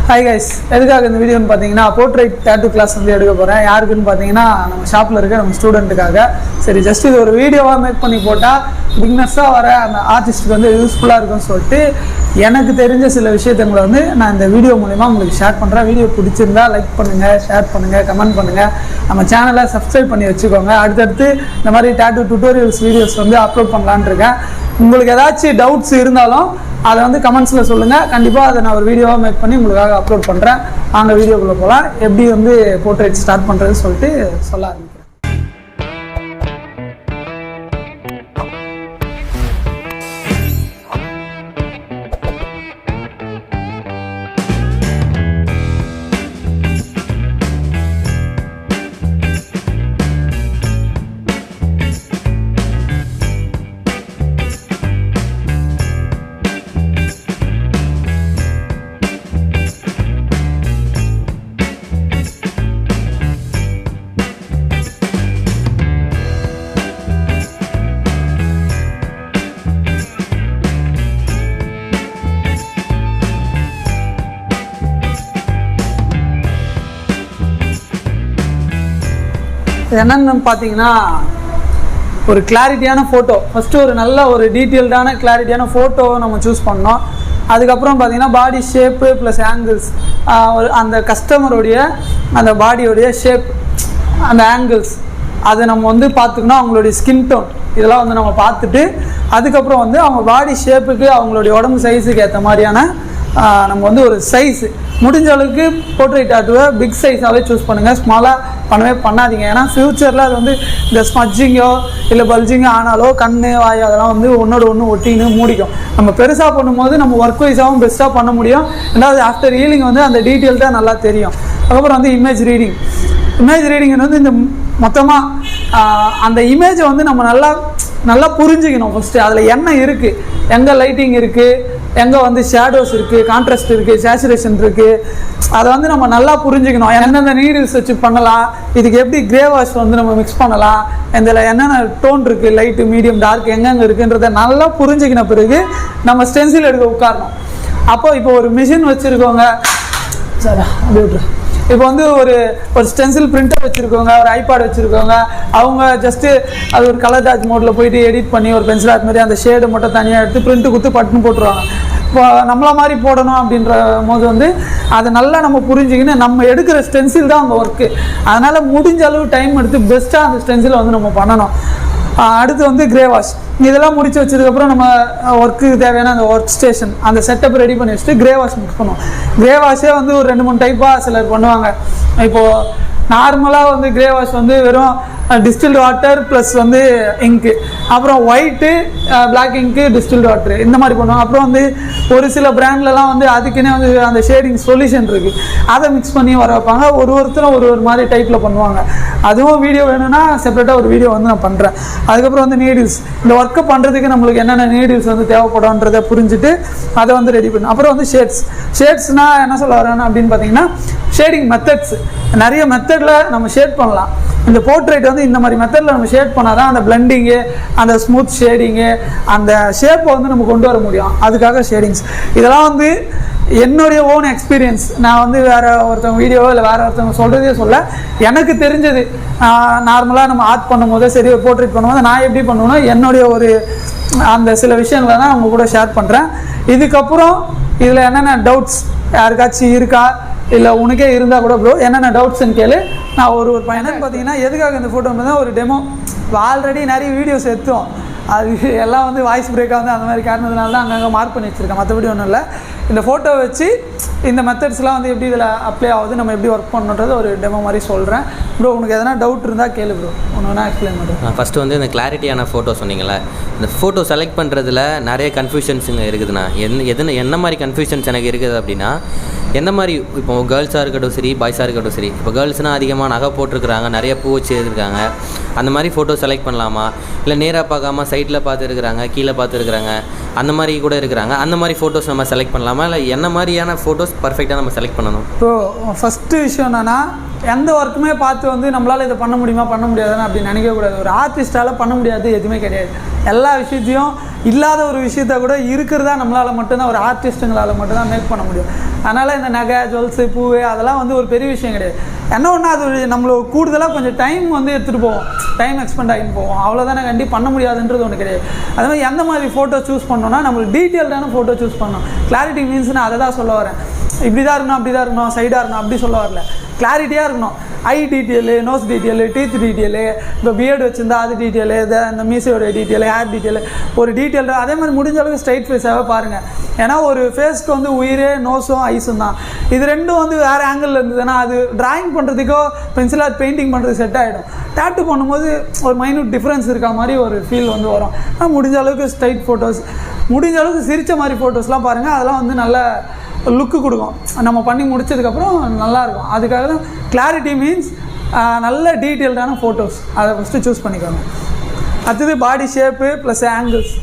Hi guys, எதுக்காக இந்த வீடியோன்னு பார்த்தீங்கன்னா போர்ட்ரைட் டேட்டூ கிளாஸ் வந்து எடுக்க போகிறேன். யாருக்குன்னு பார்த்தீங்கன்னா நம்ம ஷாப்பில் இருக்க நம்ம ஸ்டூடெண்ட்டுக்காக. சரி, ஜஸ்ட் இது ஒரு வீடியோவாக மேக் பண்ணி போட்டால் பிகினர்ஸாக வர அந்த ஆர்டிஸ்ட்டுக்கு வந்து யூஸ்ஃபுல்லாக இருக்கும்னு சொல்லிட்டு எனக்கு தெரிஞ்ச சில விஷயத்தங்களை வந்து நான் இந்த வீடியோ மூலிமா உங்களுக்கு ஷேர் பண்ணுறேன். வீடியோ பிடிச்சிருந்தா லைக் பண்ணுங்கள், ஷேர் பண்ணுங்கள், கமெண்ட் பண்ணுங்கள், நம்ம சேனலை சப்ஸ்கிரைப் பண்ணி வச்சுக்கோங்க. அடுத்தடுத்து இந்த மாதிரி டேட்டூ டுட்டோரியல்ஸ் வீடியோஸ் வந்து அப்லோட் பண்ணலான்னு இருக்கேன். உங்களுக்கு ஏதாச்சும் டவுட்ஸ் இருந்தாலும் அதை வந்து கமெண்ட்ஸில் சொல்லுங்கள். கண்டிப்பாக அதை நான் ஒரு வீடியோவாக மேக் பண்ணி உங்களுக்காக அப்லோட் பண்ணுறேன். வாங்க வீடியோக்குள்ளே போகலாம். எப்படி வந்து போர்ட்ரேட் ஸ்டார்ட் பண்ணுறதுன்னு சொல்லிட்டு சொல்ல ஆரம்பிக்கிறேன். என்னென்னு பார்த்தீங்கன்னா, ஒரு கிளாரிட்டியான ஃபோட்டோ ஃபஸ்ட்டு, ஒரு நல்ல ஒரு டீட்டெயில்டான கிளாரிட்டியான ஃபோட்டோவை நம்ம சூஸ் பண்ணோம். அதுக்கப்புறம் பார்த்தீங்கன்னா பாடி ஷேப்பு ப்ளஸ் ஆங்கிள்ஸ், அந்த கஸ்டமருடைய அந்த பாடியோடைய ஷேப், அந்த ஆங்கிள்ஸ் அதை நம்ம வந்து பார்த்துக்கணும். அவங்களுடைய ஸ்கின் டோன் இதெல்லாம் வந்து நம்ம பார்த்துட்டு அதுக்கப்புறம் வந்து அவங்க பாடி ஷேப்புக்கு அவங்களுடைய உடம்பு சைஸுக்கு ஏற்ற மாதிரியான நம்ம வந்து ஒரு சைஸு முடிஞ்ச அளவுக்கு போர்ட்ரைட் டாட்டூவை பிக் சைஸாகவே சூஸ் பண்ணுங்கள். ஸ்மாலாக பண்ணாதீங்க. ஏன்னா ஃப்யூச்சரில் அது வந்து இந்த ஸ்மட்ஜிங்கோ இல்லை பல்ஜிங்கோ ஆனாலோ கண் வாய் அதெல்லாம் வந்து ஒன்றோட ஒன்று ஒட்டின்னு மூடிக்கும். நம்ம பெருசாக பண்ணும்போது நம்ம ஒர்க் வைஸாகவும் பெஸ்ட்டாக பண்ண முடியும். ரெண்டாவது ஆஃப்டர் ஹீலிங் வந்து அந்த டீட்டெயில் தான் நல்லா தெரியும். அதுக்கப்புறம் வந்து இமேஜ் ரீடிங் வந்து இந்த மொத்தமாக அந்த இமேஜை வந்து நம்ம நல்லா புரிஞ்சுக்கணும். ஃபஸ்ட்டு அதில் என்ன இருக்குது, எங்கே லைட்டிங் இருக்குது, எங்கே வந்து ஷேடோஸ் இருக்குது, கான்ட்ராஸ்ட் இருக்குது, சேச்சுரேஷன் இருக்குது, அதை வந்து நம்ம நல்லா புரிஞ்சுக்கணும். எந்தெந்த நீடில்ஸ் வச்சு பண்ணலாம், இதுக்கு எப்படி கிரே வாஷ் வந்து நம்ம மிக்ஸ் பண்ணலாம், இதில் என்னென்ன டோன் இருக்குது, லைட்டு மீடியம் டார்க் எங்கெங்கே இருக்குன்றதை நல்லா புரிஞ்சுக்கின பிறகு நம்ம ஸ்டென்சில் எடுக்க உட்காரணும். அப்போ இப்போ ஒரு மிஷின் வச்சுருக்கோங்க சார், அப்படி விட்ரு. இப்போ வந்து ஒரு ஸ்டென்சில் பிரிண்டர் வச்சுருக்கோங்க, ஒரு ஐபேட் வச்சுருக்கோங்க. அவங்க ஜஸ்ட்டு அது ஒரு கலர் டாச் மோடில் போயிட்டு எடிட் பண்ணி ஒரு பென்சில் ஆர்ட் மாதிரி அந்த ஷேடு மட்டும் தனியாக எடுத்து பிரிண்ட்டு கொடுத்து பட்டுன்னு போட்டுருவாங்க. இப்போ நம்மள மாதிரி போடணும் அப்படின்ற போது வந்து அதை நல்லா நம்ம புரிஞ்சுக்கின்னு நம்ம எடுக்கிற ஸ்டென்சில் தான் அந்த ஒர்க்கு. அதனால் முடிஞ்ச அளவு டைம் எடுத்து பெஸ்ட்டாக அந்த ஸ்டென்சிலை வந்து நம்ம பண்ணணும். அடுத்து வந்து கிரே வாஷ், இதெல்லாம் முடிச்சு வச்சதுக்கப்புறம் நம்ம ஒர்க்குக்கு தேவையான அந்த ஒர்க் ஸ்டேஷன் அந்த செட்டப் ரெடி பண்ணி வச்சுட்டு கிரே வாஷ் மிக்ஸ் பண்ணுவோம். கிரே வாஷே வந்து ஒரு 2-3 டைப்பாக சிலர் பண்ணுவாங்க. இப்போது நார்மலாக வந்து கிரே வாஷ் வந்து வெறும் டிஸ்டில்டு வாட்டர் ப்ளஸ் வந்து இங்கு, அப்புறம் ஒயிட்டு பிளாக் இங்கு டிஸ்டில்டு வாட்டர் இந்த மாதிரி பண்ணுவாங்க. அப்புறம் வந்து ஒரு சில பிராண்ட்லலாம் வந்து அதுக்குன்னே வந்து அந்த ஷேடிங் சொல்யூஷன் இருக்குது, அதை மிக்ஸ் பண்ணி வர வைப்பாங்க. ஒருத்தரும் ஒரு மாதிரி டைப்பில் பண்ணுவாங்க. அதுவும் வீடியோ வேணும்னா செப்பரேட்டாக ஒரு வீடியோ வந்து நான் பண்ணுறேன். அதுக்கப்புறம் வந்து நீடில்ஸ், இந்த ஒர்க்கை பண்ணுறதுக்கு நம்மளுக்கு என்னென்ன நீடில்ஸ் வந்து தேவைப்படும்ன்றதை புரிஞ்சுட்டு அதை வந்து ரெடி பண்ணணும். அப்புறம் வந்து ஷேட்ஸ்னால் என்ன சொல்ல வரேன்னு அப்படின்னு பார்த்தீங்கன்னா, ஷேடிங் மெத்தட்ஸ் நிறைய மெத்தடில் நம்ம ஷேட் பண்ணலாம். இந்த போர்ட்ரேட் வந்து இந்த மாதிரி மெத்தடில் நம்ம ஷேட் பண்ணால் தான் அந்த பிளெண்டிங்கு, அந்த ஸ்மூத் ஷேடிங்கு, அந்த ஷேப்பை வந்து நம்ம கொண்டு வர முடியும். அதுக்காக ஷேடிங்ஸ் இதெல்லாம் வந்து என்னுடைய ஓன் எக்ஸ்பீரியன்ஸ். நான் வந்து வேறு ஒருத்தவங்க வீடியோவோ இல்லை வேறு ஒருத்தவங்க சொல்கிறதே சொல்ல, எனக்கு தெரிஞ்சது நார்மலாக நம்ம ஆர்ட் பண்ணும் போதே சரி, ஒரு போர்ட்ரேட் பண்ணும்போது நான் எப்படி பண்ணுவேன்னா என்னுடைய ஒரு அந்த சில விஷயங்களை தான் அவங்க கூட ஷேர் பண்ணுறேன். இதுக்கப்புறம் இதில் என்னென்ன டவுட்ஸ் யாருக்காச்சும் இருக்கா, இல்லை உனக்கே இருந்தால் கூட ப்ரோ என்னென்ன டவுட்ஸ்ன்னு கேளு. நான் ஒரு பையனுன்னு பார்த்தீங்கன்னா எதுக்காக இந்த ஃபோட்டோ தான் ஒரு டெமோ. இப்போ ஆல்ரெடி நிறைய வீடியோஸ் எடுத்தோம், அது எல்லாம் வந்து வாய்ஸ் பிரேக்காக வந்து அந்த மாதிரி காரணத்தினால தான் அங்கங்கே மார்க் பண்ணி வச்சுருக்கேன். மற்றபடி ஒன்றும் இல்லை. இந்த ஃபோட்டோ வச்சு இந்த மெத்தட்ஸ்லாம் வந்து எப்படி இதில் அப்ளை ஆகுது, நம்ம எப்படி ஒர்க் பண்ணுறது ஒரு டெமோ மாதிரி சொல்கிறேன். ப்ரோ உனக்கு எதனா டவுட் இருந்தால் கேளு ப்ரோ, ஒன்று வேணால் எக்ஸ்பிளைன் பண்ணுறேன். ஃபஸ்ட்டு வந்து இந்த கிளாரிட்டியான ஃபோட்டோ சொன்னீங்களே, இந்த ஃபோட்டோ செலக்ட் பண்ணுறதுல நிறைய கன்ஃபியூஷன்ஸுங்க இருக்குதுண்ணா. என்ன மாதிரி கன்ஃபியூஷன்ஸ் எனக்கு இருக்குது அப்படின்னா, எந்த மாதிரி இப்போ கேர்ள்ஸாக இருக்கட்டும் சரி, பாய்ஸாக இருக்கட்டும் சரி, இப்போ கேர்ள்ஸ்னால் அதிகமாக நகை போட்டிருக்கிறாங்க, நிறைய பூ வச்சு இருக்காங்க, அந்த மாதிரி ஃபோட்டோ செலக்ட் பண்ணலாமா, இல்லை நேராக பார்க்காம சைட்டில் பார்த்துருக்குறாங்க, கீழே பார்த்துருக்குறாங்க, அந்த மாதிரி கூட இருக்கிறாங்க, அந்த மாதிரி ஃபோட்டோஸ் நம்ம செலக்ட் பண்ணலாமா, இல்லை என்ன மாதிரியான ஃபோட்டோஸ் பர்ஃபெக்டாக நம்ம செலக்ட் பண்ணணும்? இப்போ ஃபஸ்ட்டு விஷயம் என்னென்னா, எந்த ஒர்க்குமே பார்த்து வந்து நம்மளால் இதை பண்ண முடியுமா பண்ண முடியாதுன்னு அப்படி நினைக்கக்கூடாது. ஒரு ஆர்டிஸ்ட்டால் பண்ண முடியாது எதுவுமே கிடையாது. எல்லா விஷயத்தையும் இல்லாத ஒரு விஷயத்த கூட இருக்கிறதா நம்மளால் மட்டும்தான் ஒரு ஆர்டிஸ்ட்டுங்களால் மட்டும்தான் மேக் பண்ண முடியும். அதனால் இந்த நகை ஜுவல்ஸு பூவு அதெல்லாம் வந்து ஒரு பெரிய விஷயம் கிடையாது. என்ன ஒன்று அது நம்மளுக்கு கூடுதலாக கொஞ்சம் டைம் வந்து எடுத்துகிட்டு போவோம், டைம் எக்ஸ்பெண்ட் ஆகிட்டு போவோம், அவ்வளோதானே. கண்டிப்பாக பண்ண முடியாதுன்றது ஒன்று கிடையாது. அது மாதிரி எந்த மாதிரி ஃபோட்டோ சூஸ் பண்ணோன்னா நம்மளுக்கு டீட்டெயில்டான ஃபோட்டோ சூஸ் பண்ணணும். கிளாரிட்டி மீன்ஸ் நான் அதை தான் சொல்ல வரேன். இப்படி தான் இருக்கணும், அப்படி தான் இருக்கணும், சைடாக இருக்கணும் அப்படி சொல்ல வரல. கிளாரிட்டியாக இருக்கணும். Eye detail, nose detail, teeth detail, இப்போ பியர்டு வச்சுருந்தா அது டீட்டெயிலு, இந்த மீசையோட டீட்டெயிலு, ஹேர் டீட்டெயிலு, ஒரு டீட்டெயில். அதே மாதிரி முடிஞ்ச அளவுக்கு ஸ்ட்ரைட் ஃபேஸாகவே பாருங்கள். ஏன்னா ஒரு ஃபேஸ்க்கு வந்து உயிரே நோஸும் ஐஸும் தான். இது ரெண்டும் வந்து வேறு ஆங்கிளில் இருந்ததுன்னா அது ட்ராயிங் பண்ணுறதுக்கோ பென்சில் ஆர்ட் பெயிண்டிங் பண்ணுறது செட் ஆகிடும். டேட்டு பண்ணும்போது ஒரு மைன்யூட் டிஃப்ரென்ஸ் இருக்க மாதிரி ஒரு ஃபீல் வந்து வரும். ஆனால் முடிஞ்ச அளவுக்கு ஸ்ட்ரைட் ஃபோட்டோஸ், முடிஞ்ச அளவுக்கு சிரித்த மாதிரி ஃபோட்டோஸ்லாம் பாருங்கள். அதெல்லாம் வந்து நல்ல லுக்கு கொடுக்கும். நம்ம பண்ணி முடிச்சதுக்கப்புறம் நல்லாயிருக்கும். அதுக்காக தான் கிளாரிட்டி மீன்ஸ் நல்ல டீட்டெயில்டான ஃபோட்டோஸ், அதை ஃபஸ்ட்டு சூஸ் பண்ணிக்கோங்க. அடுத்தது பாடி ஷேப்பு ப்ளஸ் ஆங்கிள்ஸ்,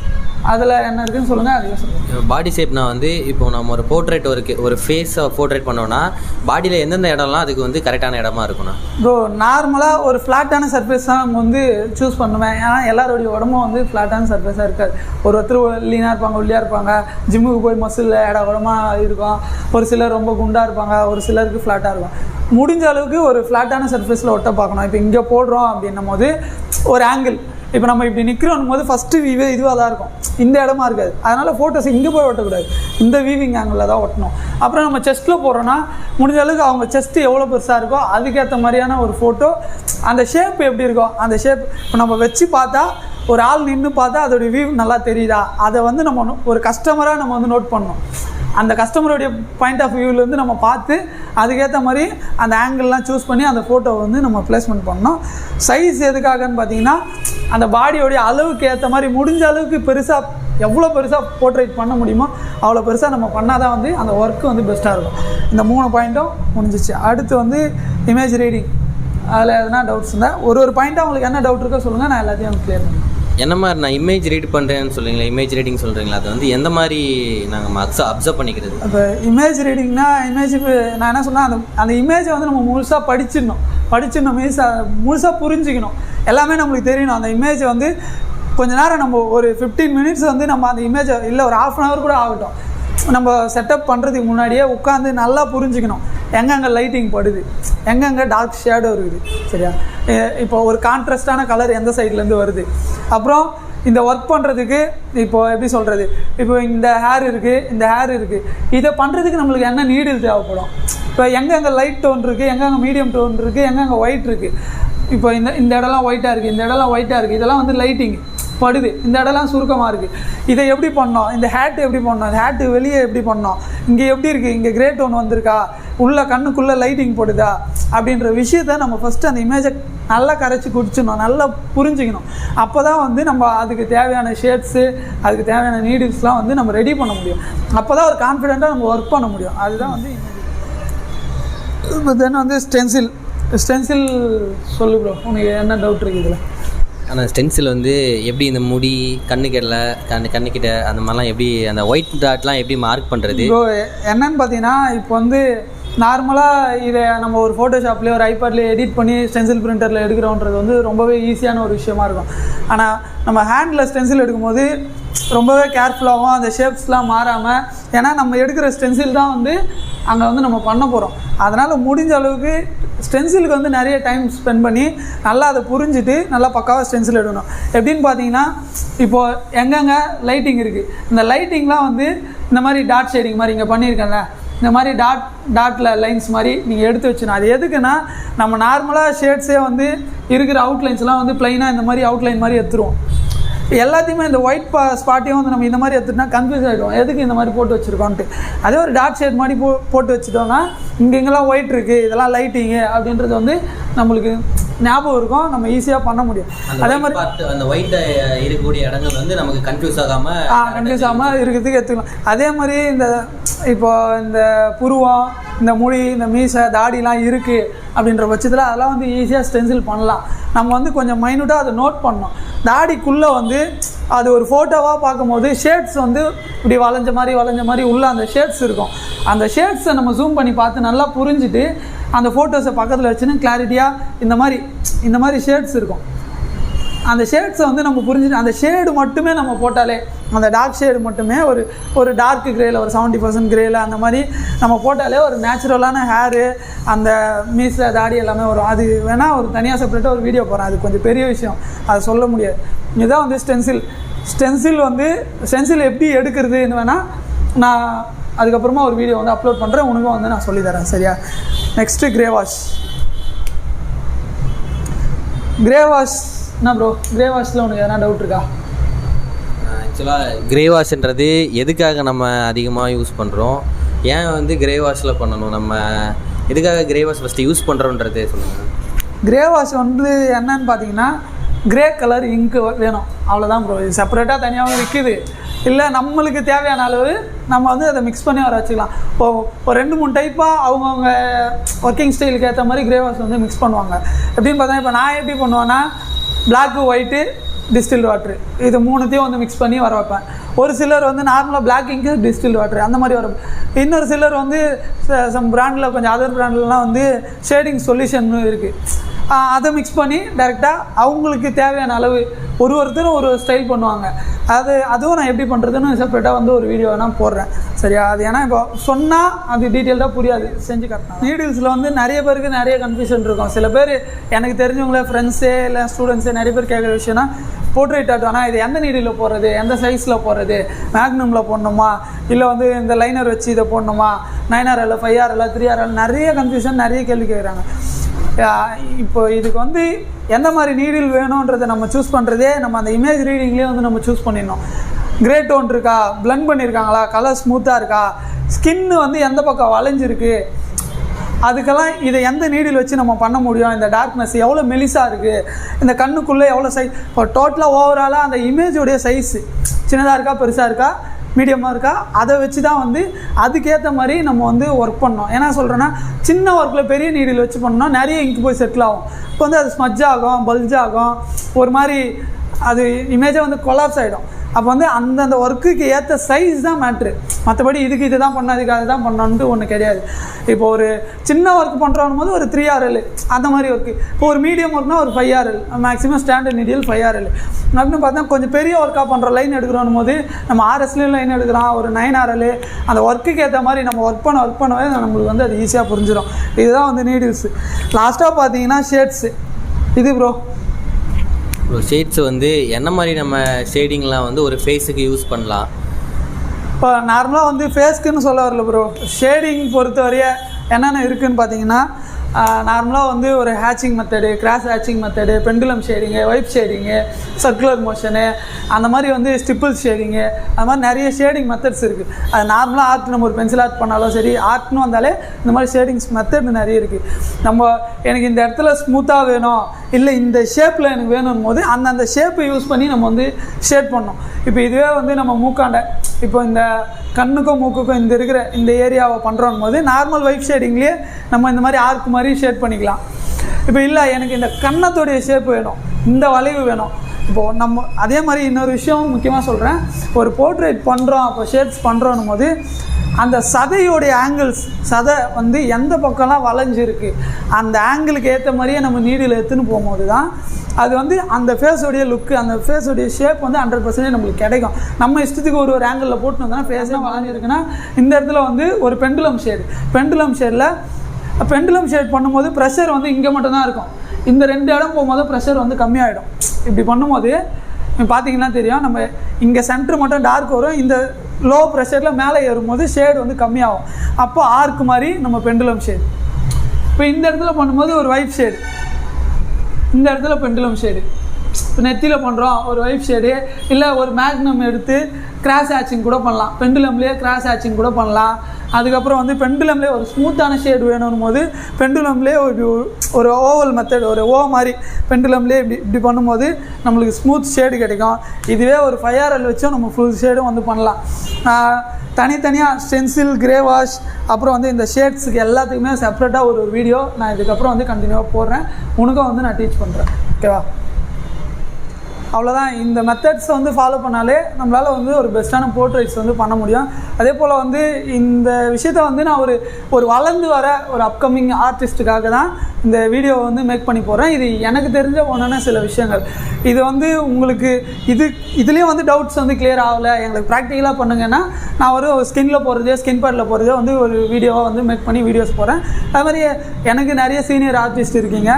அதில் என்ன இருக்குதுன்னு சொல்லுங்கள், அதையும் சொல்லுங்கள். பாடி ஷேப்னா வந்து இப்போ நம்ம ஒரு போர்ட்ரேட் ஒரு ஃபேஸை போர்ட்ரேட் பண்ணோன்னா பாடியில் எந்தெந்த இடம்லாம் அதுக்கு வந்து கரெக்டான இடமா இருக்குண்ணா? ப்ரோ நார்மலாக ஒரு ஃப்ளாட்டான சர்ஃபேஸ் தான் நம்ம வந்து சூஸ் பண்ணுவேன். ஏன்னா எல்லாருடைய உடம்பும் வந்து ஃப்ளாட்டான சர்ஃபேஸாக இருக்காது. ஒருத்தர் லீனாக இருப்பாங்க, ஒல்லியாக இருப்பாங்க, ஜிம்முக்கு போய் மசில் உடமாக இருக்கும். ஒரு சிலர் ரொம்ப குண்டாக இருப்பாங்க, ஒரு சிலருக்கு ஃப்ளாட்டாக இருக்கும். முடிஞ்ச அளவுக்கு ஒரு ஃப்ளாட்டான சர்ஃபேஸில் ஒட்ட பார்க்கணும். இப்போ இங்கே போடுறோம் அப்படின்னும் போது ஒரு ஆங்கிள், இப்போ நம்ம இப்படி நிற்கிறோம் போது ஃபஸ்ட்டு வியூவே இதுவாக தான் இருக்கும், இந்த இடமா இருக்காது. அதனால் ஃபோட்டோஸ் இங்கே போய் ஒட்டக்கூடாது, இந்த வீவிங் ஆங்கிளில் தான் ஒட்டணும். அப்புறம் நம்ம செஸ்ட்டில் போடுறோன்னா முடிஞ்ச அளவுக்கு அவங்க செஸ்ட்டு எவ்வளோ பெருசாக இருக்கோ அதுக்கேற்ற மாதிரியான ஒரு ஃபோட்டோ. அந்த ஷேப் எப்படி இருக்கோ அந்த ஷேப் இப்போ நம்ம வச்சு பார்த்தா, ஒரு ஆள் நின்று பார்த்தா அதோடைய வியூ நல்லா தெரியுதா, அதை வந்து நம்ம ஒரு கஸ்டமராக நம்ம வந்து நோட் பண்ணணும். அந்த கஸ்டமருடைய பாயிண்ட் ஆஃப் வியூவிலேருந்து நம்ம பார்த்து அதுக்கேற்ற மாதிரி அந்த ஆங்கிள்லாம் சூஸ் பண்ணி அந்த ஃபோட்டோவை வந்து நம்ம ப்ளேஸ்மெண்ட் பண்ணணும். சைஸ் எதுக்காகன்னு பார்த்தீங்கன்னா அந்த பாடியோடைய அளவுக்கு ஏற்ற மாதிரி முடிஞ்ச அளவுக்கு பெருசாக, எவ்வளோ பெருசாக போர்ட்ரேட் பண்ண முடியுமோ அவ்வளோ பெருசாக நம்ம பண்ணால் தான் வந்து அந்த ஒர்க்கு வந்து பெஸ்ட்டாக இருக்கும். இந்த 3 பாயிண்ட்டும் முடிஞ்சிச்சு. அடுத்து வந்து இமேஜ் ரீடிங், அதில் எதனா டவுட்ஸ் இருந்தால் ஒரு பாயிண்ட்டாக உங்களுக்கு என்ன டவுட் இருக்கோ சொல்லுங்கள், நான் எல்லாத்தையும் கிளியர் பண்ணுவேன். என்ன மாதிரி நான் இமேஜ் ரீட் பண்ணுறேன்னு சொல்கிறீங்களா, இமேஜ் ரீடிங் சொல்கிறீங்களா, அது வந்து எந்த மாதிரி நாங்கள் அப்சர்வ் பண்ணிக்கிறது? இப்போ இமேஜ் ரீடிங்னா நான் என்ன சொன்னால் அந்த இமேஜை வந்து நம்ம முழுசாக படிச்சிடணும் மீன்ஸ் முழுசாக புரிஞ்சிக்கணும், எல்லாமே நம்மளுக்கு தெரியணும். அந்த இமேஜை வந்து கொஞ்ச நேரம் நம்ம ஒரு 15 மினிட்ஸ் வந்து நம்ம அந்த இமேஜை, இல்லை ஒரு ½ அன் ஹவர் கூட ஆகட்டும், நம்ம செட்டப் பண்ணுறதுக்கு முன்னாடியே உட்காந்து நல்லா புரிஞ்சுக்கணும். எங்கெங்கே லைட்டிங் படுது, எங்கெங்கே டார்க் ஷேடோ இருக்குது, சரியா? இப்போ ஒரு கான்ட்ராஸ்டான கலர் எந்த சைட்லேருந்து வருது. அப்புறம் இந்த ஒர்க் பண்ணுறதுக்கு இப்போது எப்படி சொல்கிறது, இப்போ இந்த ஹேர் இருக்குது, இதை பண்ணுறதுக்கு நம்மளுக்கு என்ன நீடில் தேவைப்படும். இப்போ எங்கெங்கே லைட் டோன் இருக்குது, எங்கெங்கே மீடியம் டோன் இருக்குது, எங்கெங்கே ஒயிட் இருக்குது. இப்போ இந்த இடம்லாம் ஒயிட்டாக இருக்குது, இந்த இடம்லாம் ஒயிட்டாக இருக்குது, இதெல்லாம் வந்து லைட்டிங் படுது. இந்த இடம்லாம் சுருக்கமாக இருக்குது, இதை எப்படி பண்ணோம், இந்த ஹேட்டு எப்படி பண்ணோம், இந்த ஹேட்டு வெளியே எப்படி பண்ணோம், இங்கே எப்படி இருக்குது, இங்கே கிரே டோன் வந்திருக்கா, உள்ள கண்ணுக்குள்ளே லைட்டிங் போடுதா அப்படின்ற விஷயத்த நம்ம ஃபஸ்ட்டு அந்த இமேஜை நல்லா கரைச்சி குடிச்சிடணும், நல்லா புரிஞ்சுக்கணும். அப்போ தான் வந்து நம்ம அதுக்கு தேவையான ஷேட்ஸு, அதுக்கு தேவையான நீடில்ஸ்லாம் வந்து நம்ம ரெடி பண்ண முடியும். அப்போ தான் ஒரு கான்ஃபிடெண்ட்டாக நம்ம ஒர்க் பண்ண முடியும். அதுதான் வந்து இப்போ தென் வந்து ஸ்டென்சில் சொல்லு ப்ரோ, உனக்கு என்ன டவுட் இருக்குது இதில்? ஆனால் ஸ்டென்சில் வந்து எப்படி இந்த முடி கண்ணுக்கிட்ட அந்த மாதிரிலாம் எப்படி அந்த ஒயிட் டாட்லாம் எப்படி மார்க் பண்ணுறது? ப்ரோ என்னன்னு பார்த்தீங்கன்னா, இப்போ வந்து நார்மலாக இதை நம்ம ஒரு ஃபோட்டோஷாப்லேயே ஒரு ஐபேட்லேயே எடிட் பண்ணி ஸ்டென்சில் பிரிண்டரில் எடுக்கிறோன்றது வந்து ரொம்பவே ஈஸியான ஒரு விஷயமா இருக்கும். ஆனால் நம்ம ஹேண்டில் ஸ்டென்சில் எடுக்கும்போது ரொம்பவே கேர்ஃபுல்லாகவும் அந்த ஷேப்ஸ்லாம் மாறாமல், ஏன்னா நம்ம எடுக்கிற ஸ்டென்சில் தான் வந்து அங்கே வந்து நம்ம பண்ண போகிறோம். அதனால் முடிஞ்ச அளவுக்கு ஸ்டென்சிலுக்கு வந்து நிறைய டைம் ஸ்பெண்ட் பண்ணி நல்லா அதை புரிஞ்சுட்டு நல்லா பக்காவாக ஸ்டென்சில் எடுக்கணும். எப்படின்னு பார்த்தீங்கன்னா, இப்போது எங்கெங்கே லைட்டிங் இருக்குது, இந்த லைட்டிங்லாம் வந்து இந்த மாதிரி டாட் ஷேடிங் மாதிரி இங்கே பண்ணியிருக்கேன்ல, இந்த மாதிரி டாட்டில் லைன்ஸ் மாதிரி நீங்கள் எடுத்து வச்சுக்கணும். அது எதுக்குன்னா, நம்ம நார்மலாக ஷேட்ஸே வந்து இருக்கிற அவுட்லைன்ஸ்லாம் வந்து ப்ளைனாக இந்த மாதிரி அவுட்லைன் மாதிரி எடுத்துருவோம். எல்லாத்தையுமே இந்த ஒயிட் ஸ்பாட்டையும் வந்து நம்ம இந்த மாதிரி எடுத்துட்டோம்னா கன்ஃபியூஸ் ஆகிடும், எதுக்கு இந்த மாதிரி போட்டு வச்சுருக்கோன்ட்டு. அதே ஒரு டாட் ஷேட் மாதிரி போட்டு வச்சுட்டோம்னா இங்கெங்கெல்லாம் ஒயிட் இருக்குது, இதெல்லாம் லைட்டிங்கு அப்படின்றது வந்து நம்மளுக்கு ஞாபகம் இருக்கும், நம்ம ஈஸியாக பண்ண முடியும். அதே மாதிரி அந்த ஒயிட் இருக்கக்கூடிய இடங்கள் வந்து நமக்கு கன்ஃபியூஸ் ஆகாமல் இருக்கிறதுக்கு எடுத்துக்கலாம். அதே மாதிரி இப்போ இந்த புருவம், இந்த முடி, இந்த மீசை, தாடிலாம் இருக்குது அப்படின்ற பட்சத்தில் அதெல்லாம் வந்து ஈஸியாக ஸ்டென்சில் பண்ணலாம். நம்ம வந்து கொஞ்சம் மைனூட்டாக அதை நோட் பண்ணோம். தாடிக்குள்ளே வந்து அது ஒரு ஃபோட்டோவாக பார்க்கும்போது ஷேட்ஸ் வந்து இப்படி வளைஞ்ச மாதிரி உள்ளே அந்த ஷேட்ஸ் இருக்கும். அந்த ஷேட்ஸை நம்ம ஜூம் பண்ணி பார்த்து நல்லா புரிஞ்சுட்டு அந்த ஃபோட்டோஸை பக்கத்தில் வச்சுன்னு கிளாரிட்டியாக இந்த மாதிரி ஷேட்ஸ் இருக்கும். அந்த ஷேட்ஸை வந்து நம்ம புரிஞ்சுட்டு அந்த ஷேடு மட்டுமே நம்ம போட்டாலே, அந்த டார்க் ஷேடு மட்டுமே ஒரு டார்க் கிரேயில் ஒரு 70% கிரேயில் அந்த மாதிரி நம்ம போட்டாலே ஒரு நேச்சுரலான ஹேரு, அந்த மீசை தாடி எல்லாமே வரும். அது வேணால் ஒரு தனியாக செப்பரேட்டாக ஒரு வீடியோ போகிறேன், அது கொஞ்சம் பெரிய விஷயம், அதை சொல்ல முடியாது. இதுதான் வந்து ஸ்டென்சில் எப்படி எடுக்கிறதுன்னு வேணால் நான் அதுக்கப்புறமா ஒரு வீடியோ வந்து அப்லோட் பண்ணுறேன், உனக்கும் வந்து நான் சொல்லித்தரேன், சரியா? நெக்ஸ்ட்டு கிரே வாஷ் என்ன ப்ரோ, கிரே வாஷில் உனக்கு எதனா டவுட் இருக்கா? ஆக்சுவலாக கிரே வாஷ்ன்றது எதுக்காக நம்ம அதிகமாக யூஸ் பண்ணுறோம், ஏன் வந்து கிரே வாஷில் பண்ணணும், நம்ம எதுக்காக கிரே வாஷ் ஃபஸ்ட்டு யூஸ் பண்ணுறோன்றதே சொல்லுங்கள். கிரே வாஷ் வந்து என்னன்னு பார்த்தீங்கன்னா, கிரே கலர் இங்கு வேணும், அவ்வளோதான் ப்ரோ. இது செப்பரேட்டாக தனியாகவும் விற்குது, இல்லை நம்மளுக்கு தேவையான அளவு நம்ம வந்து அதை மிக்ஸ் பண்ணி வர வச்சுக்கலாம். இப்போது ஒரு 2-3 டைப்பாக அவங்கவுங்க ஒர்க்கிங் ஸ்டைலுக்கு ஏற்ற மாதிரி கிரே வாஷ் வந்து மிக்ஸ் பண்ணுவாங்க. எப்படின்னு பார்த்தா, இப்போ நான் எப்படி பண்ணுவேன்னா, பிளாக்கு ஒயிட்டு டிஸ்டில்டு வாட்ரு இது 3த்தையும் வந்து மிக்ஸ் பண்ணி வர வைப்பேன். ஒரு சிலர் வந்து நார்மலாக பிளாக் இங்கு டிஸ்டில்டு வாட்ரு அந்த மாதிரி வர. இன்னொரு சிலர் வந்து சம் பிராண்டில் கொஞ்சம் அதர் பிராண்ட்லாம் வந்து ஷேடிங் சொல்யூஷன் இருக்குது, அதை மிக்ஸ் பண்ணி டைரெக்டாக அவங்களுக்கு தேவையான அளவு ஒருத்தரும் ஒரு ஸ்டைல் பண்ணுவாங்க. அதுவும் நான் எப்படி பண்ணுறதுன்னு செப்பரேட்டாக வந்து ஒரு வீடியோ நான் போடுறேன், சரியா? அது ஏன்னா இப்போ சொன்னால் அது டீட்டெயில்டாக புரியாது, செஞ்சு காட்டணும். நீடில்ஸில் வந்து நிறைய பேருக்கு நிறைய கன்ஃபியூஷன் இருக்கும். சில பேர் எனக்கு தெரிஞ்சவங்களே ஃப்ரெண்ட்ஸே இல்லை ஸ்டூடெண்ட்ஸே நிறைய பேர் கேட்குற விஷயம்னா, போர்ட்ரேட் டாட்டூ ஆனால் இது எந்த நீடில் போடுறது, எந்த சைஸில் போடுறது, மேக்னமில் போடணுமா, இல்லை வந்து இந்த லைனர் வச்சு இதை போடணுமா, 9RL 5RL 3RL, நிறைய கன்ஃபியூஷன், நிறைய கேள்வி கேட்குறாங்க. இப்போ இதுக்கு வந்து எந்த மாதிரி நீடில் வேணுன்றதை நம்ம சூஸ் பண்ணுறதே நம்ம அந்த இமேஜ் ரீடிங்லேயே வந்து நம்ம சூஸ் பண்ணிடணும். கிரே டோன் இருக்கா, பிளண்ட் பண்ணியிருக்காங்களா, கலர் ஸ்மூத்தாக இருக்கா, ஸ்கின்னு வந்து எந்த பக்கம் வளைஞ்சிருக்கு, அதுக்கெல்லாம் இதை எந்த நீடில் வச்சு நம்ம பண்ண முடியும், இந்த டார்க்னஸ் எவ்வளோ மெலிசாக இருக்குது, இந்த கண்ணுக்குள்ளே எவ்வளோ சைஸ், இப்போ டோட்டலாக ஓவராலாக அந்த இமேஜோடைய சைஸு சின்னதாக இருக்கா பெருசாக இருக்கா மீடியமாக இருக்கா, அதை வச்சு தான் வந்து அதுக்கேற்ற மாதிரி நம்ம வந்து ஒர்க் பண்ணோம். ஏன்னா சொல்கிறேன்னா, சின்ன ஒர்க்கில் பெரிய நீடில் வச்சு பண்ணோம்னா நிறைய இங்கு போய் செட்டில் ஆகும். இப்போ வந்து அது ஸ்மஜ் ஆகும், பல்ஜ் ஆகும், ஒரு மாதிரி அது இமேஜே வந்து கொலாப்ஸ் ஆகிடும். அப்போ வந்து அந்தந்த ஒர்க்குக்கு ஏற்ற சைஸ் தான் மேட்ரு, மற்றபடி இது தான் பண்ணணும், அதுக்கு அது தான் பண்ணணுன்ட்டு ஒன்று கிடையாது. இப்போ ஒரு சின்ன ஒர்க் பண்ணுறோம் போது ஒரு 3RL அந்த மாதிரி ஒர்க்கு, இப்போ ஒரு மீடியம் ஒர்க்னா ஒரு 5RL, மேக்ஸிமம் ஸ்டாண்டர்ட் நீடியல் 5RL. அப்படின்னு பார்த்தா கொஞ்சம் பெரிய ஒர்க்காக பண்ணுறோம், லைன் எடுக்கிறோம் போது நம்ம RSலையும் லைன் எடுக்கிறோம், ஒரு 9RL. அந்த ஒர்க்குக்கு ஏற்ற மாதிரி நம்ம ஒர்க் பண்ணவே நம்மளுக்கு வந்து அது ஈஸியாக புரிஞ்சிடும். இதுதான் வந்து நீடில்ஸு. லாஸ்ட்டாக பார்த்தீங்கன்னா ஷேட்ஸு. இது ப்ரோ ஷேட்ஸ் வந்து என்ன மாதிரி நம்ம ஷேடிங்லாம் வந்து ஒரு ஃபேஸுக்கு யூஸ் பண்ணலாம்? இப்போ நார்மலாக வந்து ஃபேஸ்க்குன்னு சொல்ல வரல ப்ரோ, ஷேடிங் பொறுத்தவரைய என்னென்ன இருக்குதுன்னு பார்த்தீங்கன்னா, நார்மலாக வந்து ஒரு hatching method, cross hatching method, pendulum shading, vibe shading, circular மோஷனு, அந்த மாதிரி வந்து ஸ்டிப்பிள் ஷேடிங்கு, அந்த மாதிரி நிறைய ஷேடிங் மெத்தட்ஸ் இருக்குது. அது நார்மலாக ஆர்ட் நம்ம ஒரு பென்சில் ஆர்ட் பண்ணாலும் சரி, ஆர்ட்னு வந்தாலே இந்த மாதிரி ஷேடிங்ஸ் மெத்தட் நிறைய இருக்குது. நம்ம எனக்கு இந்த இடத்துல ஸ்மூத்தாக வேணும், இல்லை இந்த ஷேப்பில் எனக்கு வேணும் போது அந்த ஷேப்பை யூஸ் பண்ணி நம்ம வந்து ஷேட் பண்ணோம். இப்போ இதுவே வந்து நம்ம மூக்காண்ட, இப்போ இந்த கண்ணுக்கும் மூக்குக்கும் இந்த ஏரியாவை பண்ணுறோம் போது நார்மல் வைப் ஷேடிங்லேயே நம்ம இந்த மாதிரி ஆர்க் மாதிரி ஷேட் பண்ணிக்கலாம். இப்போ இல்லை எனக்கு இந்த கன்னத்துடைய ஷேப் வேணும், இந்த வளைவு வேணும். இப்போது நம்ம அதே மாதிரி இன்னொரு விஷயம் முக்கியமாக சொல்கிறேன், ஒரு போர்ட்ரேட் பண்ணுறோம், அப்போ ஷேட்ஸ் பண்ணுறோன்னும் போது அந்த சதையோடைய ஆங்கிள்ஸ், சதை வந்து எந்த பக்கம்லாம் வளைஞ்சிருக்கு அந்த ஆங்கிளுக்கு ஏற்ற மாதிரியே நம்ம நீடில் எடுத்துன்னு போகும்போது தான் அது வந்து அந்த ஃபேஸோடைய லுக்கு, அந்த ஃபேஸோடைய ஷேப் வந்து 100% நம்மளுக்கு கிடைக்கும். நம்ம இஷ்டத்துக்கு ஒரு ஆங்கிளில் போட்டு வந்தோம்னா ஃபேஸாக வளைஞ்சிருக்குன்னா இந்த இடத்துல வந்து ஒரு பெண்டுலம் ஷேடில் பெண்டுலம் ஷேட் பண்ணும்போது ப்ரெஷர் வந்து இங்கே மட்டும்தான் இருக்கும். இந்த 2 இடம் போகும்போது ப்ரெஷர் வந்து கம்மியாகிடும். இப்படி பண்ணும்போது பார்த்தீங்கன்னா தெரியும், நம்ம இங்கே சென்ட்ரு மட்டும் டார்க் வரும், இந்த லோ ப்ரெஷரில் மேலே ஏறும்போது ஷேடு வந்து கம்மியாகும். அப்போ ஆர்க் மாதிரி நம்ம பெண்டுலம் ஷேடு. இப்போ இந்த இடத்துல பண்ணும்போது ஒரு வைப் ஷேடு, இந்த இடத்துல பெண்டுலம் ஷேடு. இப்போ நெத்தியில் பண்ணுறோம் ஒரு வைப் ஷேடு, இல்லை ஒரு மேக்னம் எடுத்து கிராஸ் ஹேச்சிங் கூட பண்ணலாம், பெண்டுலம்லேயே கிராஸ் ஹேச்சிங் கூட பண்ணலாம். அதுக்கப்புறம் வந்து பெண்டுலம்லேயே ஒரு ஸ்மூத்தான ஷேடு வேணும் போது பெண்டுலம்லேயே ஒரு ஓவல் மெத்தட், ஒரு ஓ மாதிரி பெண்டுலம்லேயே இப்படி பண்ணும்போது நம்மளுக்கு ஸ்மூத் ஷேடு கிடைக்கும். இதுவே ஒரு 5RL வச்சும் நம்ம ஃபுல் ஷேடும் வந்து பண்ணலாம். தனித்தனியாக ஸ்டென்சில், கிரே வாஷ், அப்புறம் வந்து இந்த ஷேட்ஸுக்கு எல்லாத்துக்குமே செப்பரேட்டாக ஒரு வீடியோ நான் இதுக்கப்புறம் வந்து கண்டினியூவாக போடுறேன், உனக்கும் வந்து நான் டீச் பண்ணுறேன், ஓகேவா? அவ்வளோதான். இந்த மெத்தட்ஸ் வந்து ஃபாலோ பண்ணாலே நம்மளால் வந்து ஒரு பெஸ்ட்டான போர்ட்ரைட்ஸ் வந்து பண்ண முடியும். அதே போல் வந்து இந்த விஷயத்த வந்து நான் ஒரு வளர்ந்து வர ஒரு அப்கமிங் ஆர்டிஸ்ட்டுக்காக தான் இந்த வீடியோவை வந்து மேக் பண்ணி போகிறேன். இது எனக்கு தெரிஞ்ச ஒன்றான சில விஷயங்கள். இது வந்து உங்களுக்கு இதுலேயும் வந்து டவுட்ஸ் வந்து கிளியர் ஆகலை, எங்களுக்கு ப்ராக்டிக்கலாக பண்ணுங்கன்னா நான் ஒரு ஸ்கின்னில் போடுறதே ஸ்கின் பேடில் போடுறதே வந்து ஒரு வீடியோவாக வந்து மேக் பண்ணி வீடியோஸ் போகிறேன். அது மாதிரி எனக்கு நிறைய சீனியர் ஆர்டிஸ்ட் இருக்கீங்க.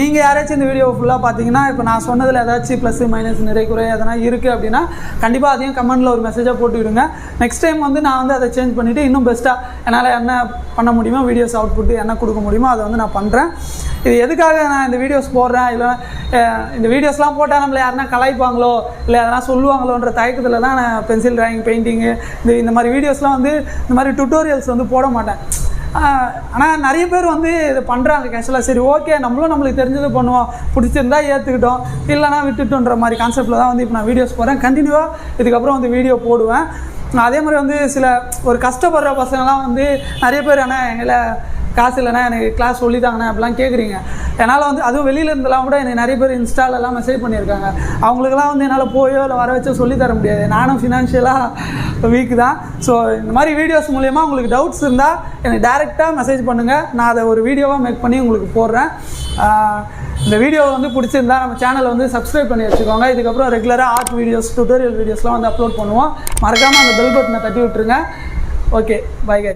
நீங்கள் யாராச்சும் இந்த வீடியோ ஃபுல்லாக பார்த்தீங்கன்னா இப்போ நான் சொன்னதில் ஏதாச்சும் ப்ளஸ் மைனஸ் நிறைய குறை எதனா இருக்குது அப்படின்னா கண்டிப்பாக அதையும் கமெண்ட்டில் ஒரு மெசேஜாக போட்டு விடுங்க. நெக்ஸ்ட் டைம் வந்து நான் வந்து அதை சேஞ்ச் பண்ணிவிட்டு இன்னும் பெஸ்ட்டாக என்னால் என்ன பண்ண முடியுமோ வீடியோஸ் அவுட்புட்டு என்ன கொடுக்க முடியுமோ அதை வந்து நான் பண்ணுறேன். இது எதுக்காக நான் இந்த வீடியோஸ் போடுறேன், இல்லை இந்த வீடியோஸ்லாம் போட்டால் நம்மளை யாருன்னா கலாய்ப்பாங்களோ இல்லை எதனா சொல்லுவாங்களோன்ற தயக்கத்தில் தான் நான் பென்சில் ட்ராயிங் பெயிண்டிங்கு இந்த மாதிரி வீடியோஸ்லாம் வந்து இந்த மாதிரி டுட்டோரியல்ஸ் வந்து போட மாட்டேன். ஆனால் நிறைய பேர் வந்து இதை பண்ணுறாங்க கேஷுவலாக. சரி ஓகே நம்மளுக்கு தெரிஞ்சது பண்ணுவோம், பிடிச்சிருந்தா ஏற்றுக்கிட்டோம், இல்லைனா விட்டுட்டோன்ற மாதிரி கான்செப்டில் தான் வந்து இப்போ நான் வீடியோஸ் போடுறேன். கண்டினியூவாக இதுக்கப்புறம் வந்து வீடியோ போடுவேன். அதே மாதிரி வந்து ஒரு கஷ்டப்படுற பசங்கள்லாம் வந்து நிறைய பேர் ஆனால் எங்களை காசு இல்லைனா எனக்கு கிளாஸ் சொல்லித்தாங்கண்ணே அப்படிலாம் கேட்குறீங்க. என்னால் வந்து அதுவும் வெளியில் இருந்தெல்லாம் கூட எனக்கு நிறைய பேர் இன்ஸ்டாலெல்லாம் மெசேஜ் பண்ணியிருக்காங்க. அவங்களுக்கெல்லாம் வந்து என்னால் போயோ இல்லை வர வச்சோ சொல்லித்தர முடியாது, நானும் ஃபினான்ஷியலாக வீக்கு தான். ஸோ இந்த மாதிரி வீடியோஸ் மூலயமா உங்களுக்கு டவுட்ஸ் இருந்தால் எனக்கு டேரெக்டாக மெசேஜ் பண்ணுங்கள், நான் அதை ஒரு வீடியோவாக மேக் பண்ணி உங்களுக்கு போடுறேன். இந்த வீடியோ வந்து பிடிச்சிருந்தா நம்ம சேனலை வந்து சப்ஸ்கிரைப் பண்ணி வச்சுக்கோங்க. இதுக்கப்புறம் ரெகுலராக ஆர்ட் வீடியோஸ் டுட்டோரியல் வீடியோஸ்லாம் வந்து அப்லோட் பண்ணுவோம். மறக்காமல் அந்த பெல் பட்டனை தட்டி விட்டுருங்க. ஓகே, பை கை.